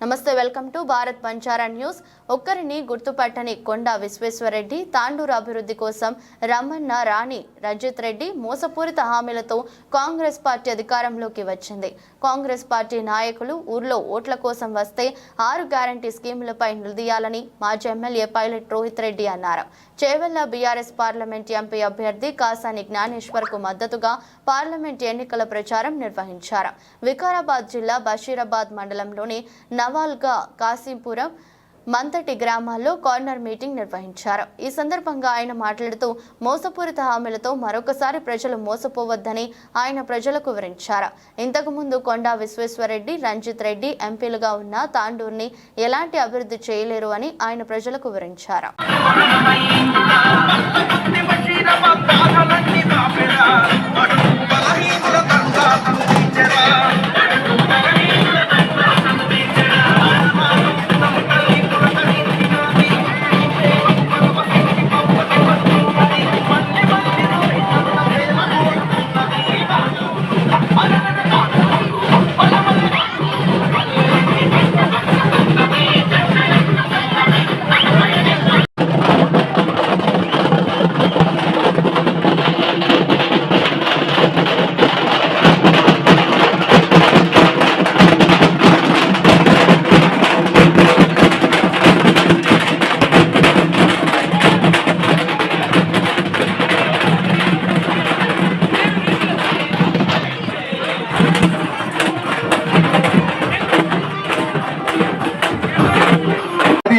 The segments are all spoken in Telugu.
నమస్తే, welcome to Bharat Banjara news. ఒక్కరిని గుర్తుపట్టని కొండా విశ్వేశ్వరరెడ్డి తాండూరు అభివృద్ధి కోసం రమ్మన్న రాణి రంజిత్ రెడ్డి మోసపూరిత హామీలతో కాంగ్రెస్ పార్టీ అధికారంలోకి వచ్చింది. కాంగ్రెస్ పార్టీ నాయకులు ఊర్లో ఓట్ల కోసం వస్తే 6 గ్యారంటీ స్కీములపై నిలదీయాలని మాజీ ఎమ్మెల్యే పైలట్ రోహిత్ రెడ్డి అన్నారు. చేవెళ్ల బీఆర్ఎస్ పార్లమెంట్ ఎంపీ అభ్యర్థి కాసాని జ్ఞానేశ్వర్ కు మద్దతుగా పార్లమెంట్ ఎన్నికల ప్రచారం నిర్వహించారు. వికారాబాద్ జిల్లా బషీరాబాద్ మండలంలోని నవాల్గా, కాసింపురం, మంతటి గ్రామాల్లో కార్నర్ మీటింగ్ నిర్వహించారు. ఈ సందర్భంగా ఆయన మాట్లాడుతూ మోసపూరిత హామీలతో మరొకసారి ప్రజలు మోసపోవద్దని ఆయన ప్రజలకు వివరించారు. ఇంతకు ముందు కొండా విశ్వేశ్వరరెడ్డి, రంజిత్ రెడ్డి ఎంపీలుగా ఉన్న తాండూరుని ఎలాంటి అభివృద్ధి చేయలేరు అని ఆయన ప్రజలకు వివరించారు.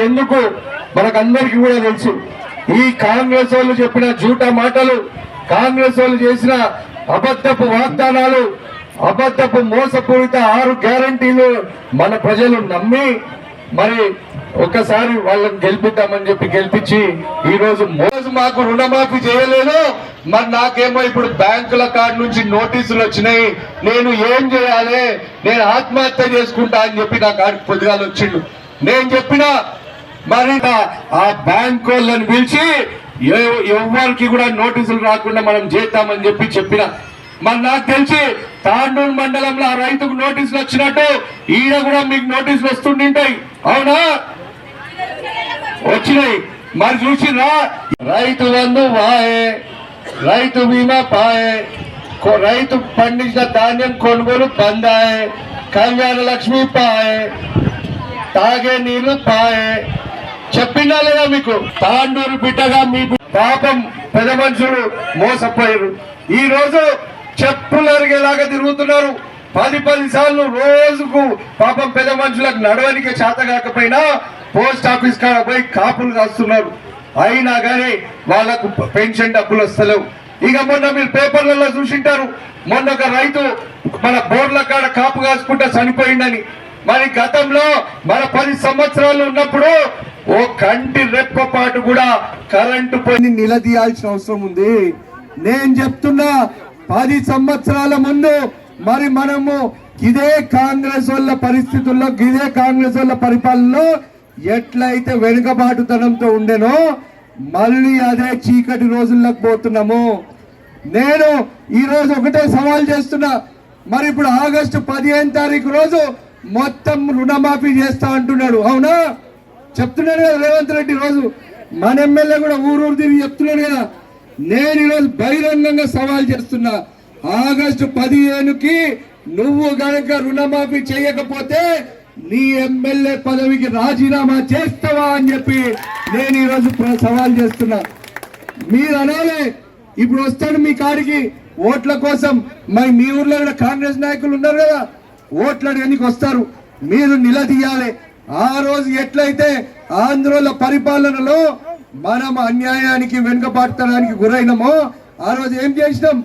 ఎందుకు మనకందరికీ కూడా తెలుసు. ఈ కాంగ్రెస్ వాళ్ళు చెప్పిన జూటా మాటలు, కాంగ్రెస్ వాళ్ళు చేసిన అబద్ధపు వాగ్దానాలు, అబద్ధపు మోసపూరిత 6 గ్యారంటీలు మన ప్రజలు నమ్మి మరి ఒక్కసారి వాళ్ళని గెలిపిద్దామని చెప్పి గెలిపించి ఈ రోజు మాకు రుణమాఫీ చేయలేదు. మరి నాకేమో ఇప్పుడు బ్యాంకుల కార్డు నుంచి నోటీసులు వచ్చినాయి, నేను ఏం చేయాలి, నేను ఆత్మహత్య చేసుకుంటా అని చెప్పి నా కాడికి పొద్దుగాలు వచ్చిండు. నేను చెప్పిన మరి ఆ బ్యాంక్ వాళ్ళని పిలిచి ఎవరికి కూడా నోటీసులు రాకుండా మనం చేద్దామని చెప్పిన. మరి నాకు తెలిసి తాండూరు మండలంలో ఆ రైతుకు నోటీసులు వచ్చినట్టు ఈడ కూడా మీకు నోటీసులు వస్తుంటాయి. అవునా? వచ్చినాయి. మరి చూసిరా, రైతు బంధు వాయే, రైతు బీమా పాయే, రైతు పండించిన ధాన్యం కొనుగోలు బందాయే, కళ్యాణ లక్ష్మి పాయే, తాగే నీళ్లు పాయే. చెప్పిందా లేదా మీకు? తాండూరు బిడ్డగా మీ పాపం పెద్ద మనుషులు మోసపోయారు. ఈ రోజు చెప్పులు అరిగేలాగా తిరుగుతున్నారు. 10 సార్లు రోజుకు పాపం పెద్ద మనుషులకు నడవనికి చేత కాకపోయినా పోస్ట్ ఆఫీస్ కాడ పోయి కాపులు కాస్తున్నారు. అయినా కానీ వాళ్ళకు పెన్షన్ డబ్బులు వస్తలేవు. ఇక మొన్న మీరు పేపర్లలో చూసింటారు, మొన్న ఒక రైతు మన బోర్ల కాడ కాపు కాసుకుంటే చనిపోయిందని. మరి గతంలో మన 10 సంవత్సరాలు ఉన్నప్పుడు ఓ కంటి రెప్పపాటు కూడా కరెంటు పోయి నిలదీయాల్సిన అవసరం ఉంది. నేను చెప్తున్నా, 10 సంవత్సరాల ముందు మరి మనము ఇదే కాంగ్రెస్ వాళ్ళ పరిస్థితుల్లో, ఇదే కాంగ్రెస్ వాళ్ళ పరిపాలనలో ఎట్లయితే వెనుకబాటుతనంతో ఉండేనో మళ్ళీ అదే చీకటి రోజుల్లోకి పోతున్నాము. నేను ఈ రోజు ఒకటే సవాల్ చేస్తున్నా. మరి ఇప్పుడు ఆగస్టు 15 తారీఖు రోజు మొత్తం రుణమాఫీ చేస్తా అంటున్నాడు. అవునా? చెప్తున్నాడు కదా రేవంత్ రెడ్డి. రోజు మన ఎమ్మెల్యే కూడా ఊరు తిరిగి చెప్తున్నాడు కదా. నేను ఈరోజు బహిరంగంగా సవాల్ చేస్తున్నా, ఆగస్టు 15కి నువ్వు గనక రుణమాఫీ చేయకపోతే నీ ఎమ్మెల్యే పదవికి రాజీనామా చేస్తావా అని చెప్పి నేను ఈరోజు సవాల్ చేస్తున్నా. మీరు అనాలి, ఇప్పుడు వస్తాడు మీ కాడికి ఓట్ల కోసం. మరి మీ ఊర్లో కూడా కాంగ్రెస్ నాయకులు ఉన్నారు కదా, ఓట్లు అడగడానికి వస్తారు. మీరు నిలదీయాలి. ఆ రోజు ఎట్లయితే ఆంధ్రుల పరిపాలనలో మనం అన్యాయానికి వెనుకబాటుతనానికి గురైనమో ఆ రోజు ఏం చేసినాం?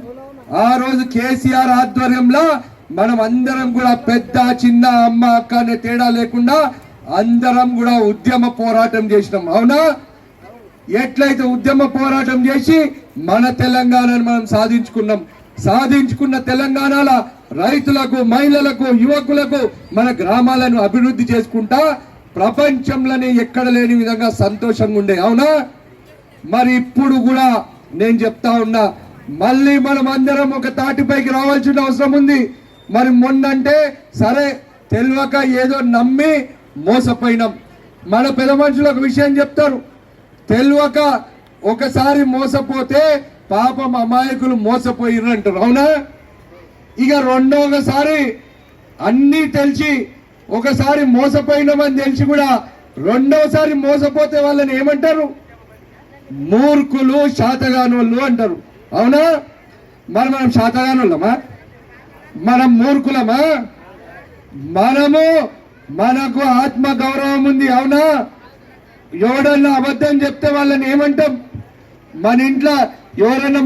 ఆ రోజు కేసీఆర్ ఆధ్వర్యంలో మనం అందరం కూడా పెద్ద చిన్న అమ్మ అక్క అనే తేడా లేకుండా అందరం కూడా ఉద్యమ పోరాటం చేసినాం. అవునా? ఎట్లయితే ఉద్యమ పోరాటం చేసి మన తెలంగాణను మనం సాధించుకున్న తెలంగాణలో రైతులకు, మహిళలకు, యువకులకు మన గ్రామాలను అభివృద్ధి చేసుకుంటా ప్రపంచంలోనే ఎక్కడ లేని విధంగా సంతోషంగా ఉండే. అవునా? మరి ఇప్పుడు కూడా నేను చెప్తా ఉన్నా, మళ్ళీ మనం అందరం ఒక తాటిపైకి రావాల్సిన అవసరం ఉంది. మరి మొన్నంటే సరే తెలియక ఏదో నమ్మి మోసపోయినాం. మన పెద్ద మనుషులు ఒక విషయం చెప్తారు, తెలియక ఒకసారి మోసపోతే పాపం అమాయకులు మోసపోయిర్రు అంటారు. అవునా? ఇక రెండోసారి అన్నీ తెలిసి ఒకసారి మోసపోయినామని తెలిసి కూడా రెండోసారి మోసపోతే వాళ్ళని ఏమంటారు? మూర్ఖులు, శాతగానోళ్ళు అంటారు. అవునా? మరి మనం శాతగానోళ్ళమా? మనం మూర్ఖులమా? మనకు ఆత్మ గౌరవం ఉంది. అవునా? ఎవడన్నా అబద్ధం చెప్తే వాళ్ళని ఏమంటాం? మన ఇంట్లో ఎవరన్నా